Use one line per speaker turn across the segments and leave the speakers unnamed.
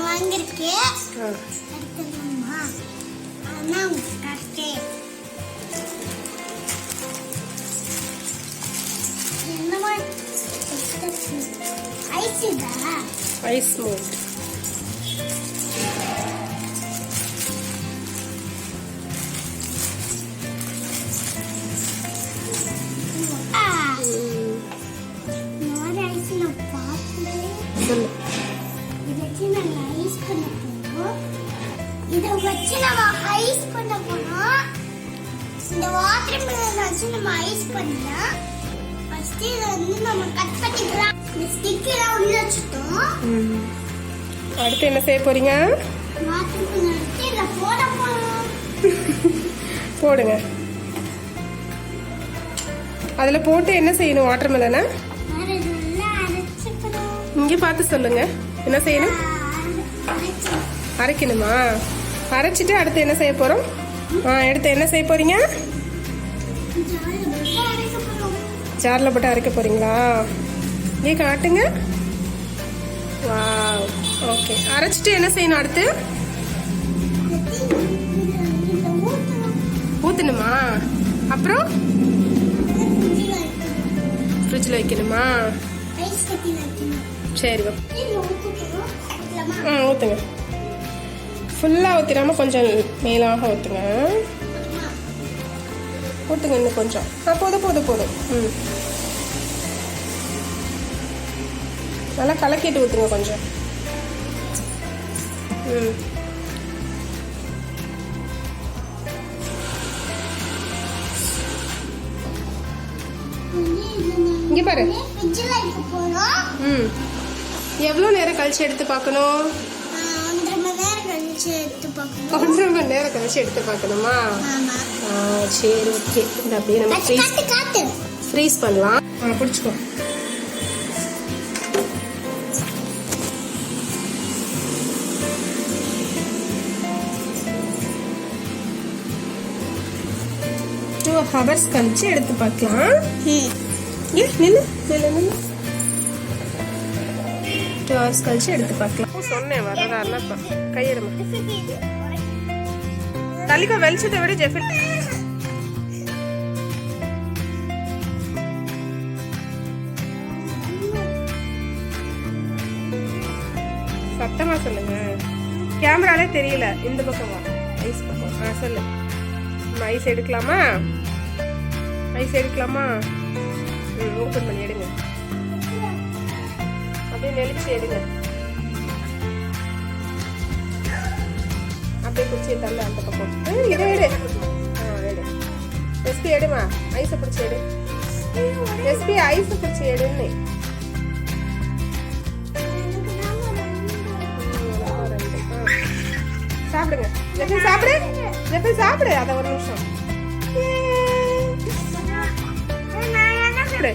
வாங்கிருக்கு. எடுத்துமா. அண்ணா கரெக்ட். என்னமா ஐஸ் இதா?
Ice mould.
இத வச்சு நம்ம ஐஸ் பண்ண போறோம். இந்த வாட்டர் மெலன் வச்சு நம்ம ஐஸ் பண்ணலாம். ஃபர்ஸ்ட் இத வந்து நம்ம கட் பண்ணிக்கலாம். இந்த ஸ்டிக்கரை உள்ள வச்சிட்டோம்.
அடுத்து என்ன செய்ய போறீங்க?
வாட்டர் மெலன் எடுத்து இத போட போறோம்.
போடுங்க. அதுல போட்டு என்ன செய்யணும்? வாட்டர் மெலனை இங்க பார்த்து சொல்லுங்க. என்ன செய்யணும்? அரைக்கணுமா? அரைச்சிட்டு அடுத்து என்ன செய்ய போறோம்? அடுத்து என்ன செய்ய போறீங்க? ஜார்ல போட்டு அரைக்க போறீங்களா? இங்கே காட்டுங்க. Wow, okay. அரைச்சிட்டு என்ன செய்யணும் அடுத்து? ஊத்தணுமா? அப்புறம் ஃப்ரிட்ஜில் வைக்கணுமா? சரி, ஊற்றுங்க. ஃபுல்லாக ஊற்றிடாமல் கொஞ்சம் மேலாக ஊற்றுங்க. ஊற்றுங்க இன்னும் கொஞ்சம். போதும் போதும் போதும். நல்லா கலக்கிட்டு ஊற்றுங்க கொஞ்சம். இங்கே பாரு. எவ்வளோ நேரம் கழிச்சு எடுத்து பார்க்கணும்? 1.5 மணி நேரம் கழிச்சு எடுத்து பார்க்கணுமா? சரி, ஓகே. இந்த அப்படியே நம்ம ஃப்ரீஸ் பண்ணலாம். பிடிச்சிக்கோ. டூ ஹவர்ஸ் கழிச்சு எடுத்து பார்க்கலாம். நில்லு. 2 hours கழிச்சு எடுத்து பார்க்கலாம். சொன்னேன் வரதா கையிடமா தலிக்கா வெளிச்சத்தை விட ஜெஃபில் சத்தமா சொல்லுங்க. கேமராலே தெரியல. இந்த பக்கம் வா. ஐஸ் பக்கம். சொல்லு. ஐஸ் எடுக்கலாமா? ஐஸ் எடுக்கலாமா? ஓப்பன் பண்ணி எடுங்க. அப்படியே நெளிச்சு எடுங்க. அப்படியே குச்சி தள்ள அந்த பக்கம். எடு. எஸ்பி எடுமா. ஐஸை பிடிச்சி எடு. எஸ்பி ஐஸை பிடிச்சி எடுன்னு. சாப்பிடுங்க. ஜெஃபில் சாப்பிடு. ஜெஃபில் சாப்பிடு. அதை ஒரு நிமிஷம் சாப்பிடு.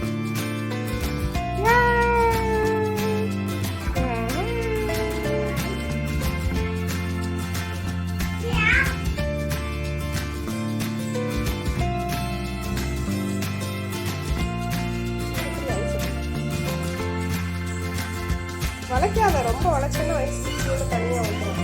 வளைக்காத. ரொம்ப வளைச்சேன்னா ஐஸ் தனியா வந்துடும்.